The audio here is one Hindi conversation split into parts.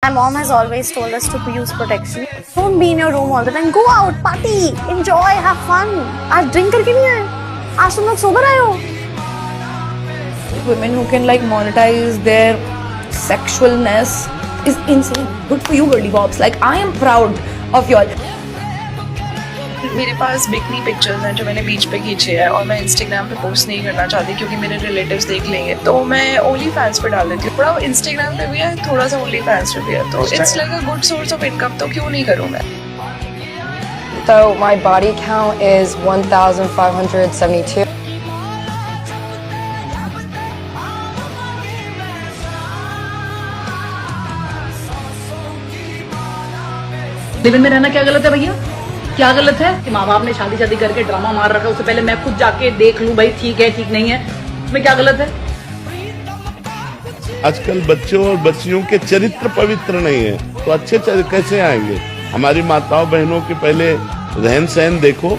My mom has always told us to use protection. Don't be in your room all the time. Go out, party, enjoy, have fun. आज drink करके नहीं आए? आज तुम लोग sober आए हो? Women who can like monetize their sexualness is insane. Good for you, girly bobs. Like I am proud of you all. मेरे पास बिकनी पिक्चर्स हैं जो मैंने बीच पे खींचे हैं और मैं इंस्टाग्राम पे पोस्ट नहीं करना चाहती क्योंकि मेरे रिलेटिव्स देख लेंगे, तो मैं ओनली फैंस पे डाल देती हूँ। थोड़ा इंस्टाग्राम पे भी है, थोड़ा सा ओनली फैंस पे भी है, तो it's like a good source of income, तो क्यों नहीं करूँ मैं। So my body count is 1,572. Live in में रहना क्या गलत है भैया? क्या गलत है कि माँ बाप ने शादी करके ड्रामा मार रखा है, उससे पहले मैं खुद जाके देख लूं भाई ठीक है ठीक नहीं है, उसमें क्या गलत है? आजकल बच्चों और बच्चियों के चरित्र पवित्र नहीं है, तो अच्छे कैसे आएंगे? हमारी माताओं बहनों के पहले रहन सहन देखो।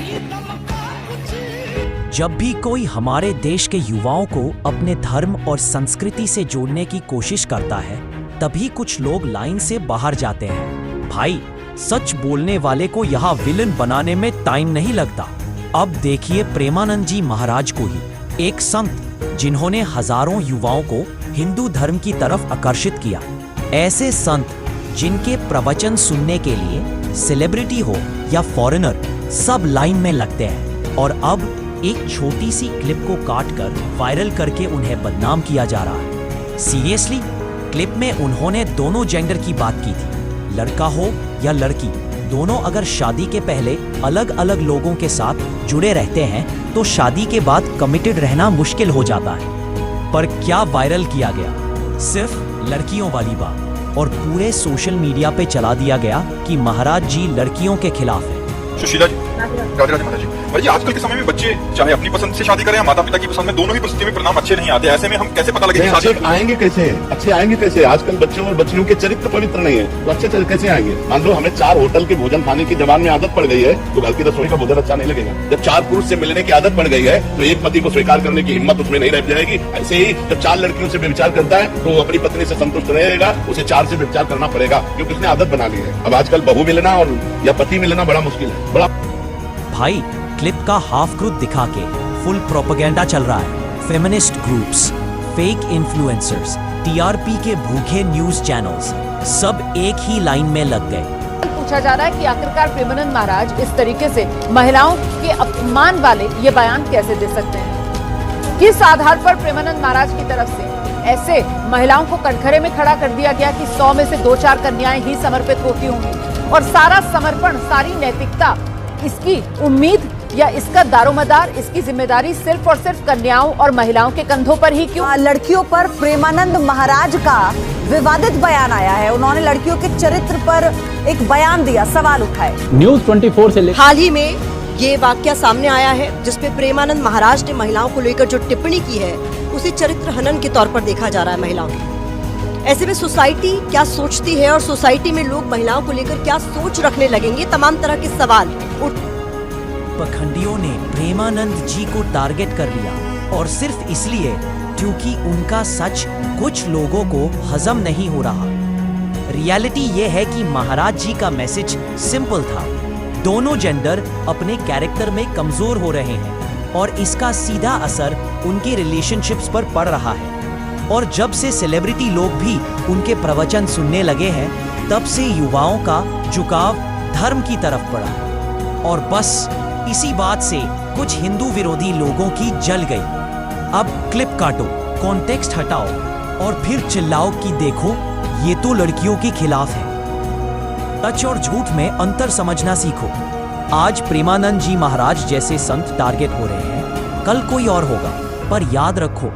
जब भी कोई हमारे देश के युवाओं को अपने धर्म और संस्कृति से जोड़ने की कोशिश करता है, तभी कुछ लोग लाइन से बाहर जाते हैं। भाई, सच बोलने वाले को यहाँ विलन बनाने में टाइम नहीं लगता। अब देखिए प्रेमानंद जी महाराज को ही, एक संत जिन्होंने हजारों युवाओं को हिंदू धर्म की तरफ आकर्षित किया। ऐसे संत जिनके प्रवचन सुनने के लिए सेलिब्रिटी हो या फॉरेनर सब लाइन में लगते हैं, और अब एक छोटी सी क्लिप को काटकर वायरल करके उन्हें बदनाम किया जा रहा है। सीरियसली, क्लिप में उन्होंने दोनों जेंडर की बात की थी। लड़का हो या लड़की, दोनों अगर शादी के पहले अलग अलग लोगों के साथ जुड़े रहते हैं तो शादी के बाद कमिटेड रहना मुश्किल हो जाता है। पर क्या वायरल किया गया? सिर्फ लड़कियों वाली बात, और पूरे सोशल मीडिया पे चला दिया गया कि महाराज जी लड़कियों के खिलाफ है। सुशीला जी, राधे राधे माता जी। भाई जी, आजकल के समय में बच्चे चाहे अपनी पसंद से शादी करें या माता पिता की पसंद में, दोनों ही परिस्थिति में परिणाम अच्छे नहीं आते। ऐसे में हम कैसे पता लगे अच्छे आएंगे कैसे? अच्छे आएंगे कैसे? आजकल बच्चों और बच्चियों के चरित्र पवित्र नहीं है, तो अच्छे कैसे आएंगे? मान लो हमें 4 होटल के भोजन खाने की जबान में आदत पड़ गई है, तो घर की रसोई का भोजन अच्छा नहीं लगेगा। जब 4 पुरुष से मिलने की आदत पड़ गई है, तो एक पति को स्वीकार करने की हिम्मत उसमें नहीं रह जाएगी। ऐसे ही जब 4 लड़कियों से व्यभिचार करता है, तो अपनी पत्नी से संतुष्ट रहेगा, उसे 4 से व्यभिचार करना पड़ेगा, क्योंकि उसने आदत बना ली है। अब आजकल बहू मिलना और या पति मिलना बड़ा मुश्किल है। बड़ा भाई, क्लिप का हाफ क्रूथ दिखा के फुल प्रोपेगेंडा चल रहा है। Feminist groups, fake influencers, TRP के भूखे न्यूज चैनल्स सब एक ही लाइन में लग गए। पूछा जा रहा है कि आखिरकार प्रेमानंद महाराज इस तरीके से महिलाओं के अपमान वाले ये बयान कैसे दे सकते हैं? किस आधार पर प्रेमानंद महाराज की तरफ से ऐसे महिलाओं को कटघरे में खड़ा कर दिया गया कि 100 में से 2-4 कन्याएं ही समर्पित होती होंगी, और सारा समर्पण, सारी नैतिकता, इसकी उम्मीद या इसका दारोमदार, इसकी जिम्मेदारी सिर्फ और सिर्फ कन्याओं और महिलाओं के कंधों पर ही क्यों? लड़कियों पर प्रेमानंद महाराज का विवादित बयान आया है। उन्होंने लड़कियों के चरित्र पर एक बयान दिया, सवाल उठाए। न्यूज़ 24 से हाल ही में ये वाकया सामने आया है जिसपे प्रेमानंद महाराज ने महिलाओं को लेकर जो टिप्पणी की है, उसे चरित्र हनन के तौर पर देखा जा रहा है महिलाओं के। ऐसे में सोसाइटी क्या सोचती है और सोसाइटी में लोग महिलाओं को लेकर क्या सोच रखने लगेंगे, तमाम तरह के सवाल पखंडियों ने प्रेमानंद जी को टारगेट कर लिया, और सिर्फ इसलिए क्योंकि उनका सच कुछ लोगों को हजम नहीं हो रहा। रियलिटी ये है कि महाराज जी का मैसेज सिंपल था। दोनों जेंडर अपने कैरेक्टर में कमजोर हो रहे हैं, और इसका सीधा असर उनके रिलेशनशिप्स पर पड़ रहा है। और जब से सेलिब्रिटी लोग भी उनके प्रवचन सुनने लगे हैं, तब से युवाओं का झुकाव धर्म की तरफ बढ़ा, और बस इसी बात से कुछ हिंदू विरोधी लोगों की जल गई। अब क्लिप काटो, कॉन्टेक्स्ट हटाओ, और फिर चिल्लाओ कि देखो ये तो लड़कियों के खिलाफ है। सच और झूठ में अंतर समझना सीखो। आज प्रेमानंद जी महाराज जैसे संत टारगेट हो रहे हैं, कल कोई और होगा, पर याद रखो,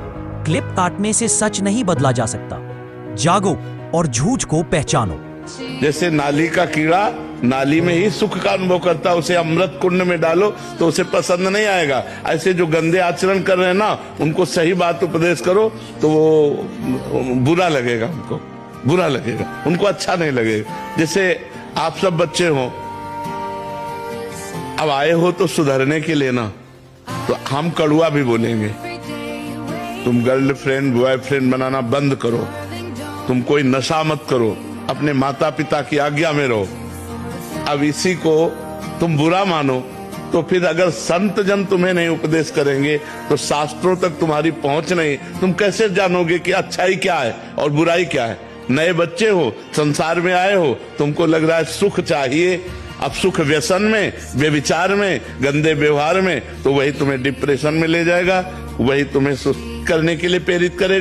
क्लिप काटने से सच नहीं बदला जा सकता। जागो और झूठ को पहचानो। जैसे नाली का कीड़ा नाली में ही सुख का अनुभव करता है, उसे अमृत कुंड में डालो तो उसे पसंद नहीं आएगा। ऐसे जो गंदे आचरण कर रहे हैं ना, उनको सही बात उपदेश करो तो वो बुरा लगेगा, उनको बुरा लगेगा, उनको अच्छा नहीं लगेगा। जैसे आप सब बच्चे हो, अब आए हो तो सुधरने के लिए ना, तो हम कड़ुआ भी बोलेंगे। तुम गर्लफ्रेंड बॉयफ्रेंड बनाना बंद करो, तुम कोई नशा मत करो, अपने माता पिता की आज्ञा में रहो। अब इसी को तुम बुरा मानो तो फिर अगर संत जन तुम्हें नहीं उपदेश करेंगे तो शास्त्रों तक तुम्हारी पहुंच नहीं, तुम कैसे जानोगे कि अच्छाई क्या है और बुराई क्या है। नए बच्चे हो, संसार में आए हो, तुमको लग रहा है सुख चाहिए, अब सुख व्यसन में, व्यभिचार में, गंदे व्यवहार में, तो वही तुम्हें डिप्रेशन में ले जाएगा, वही तुम्हें सुस्त करने के लिए प्रेरित करेगा।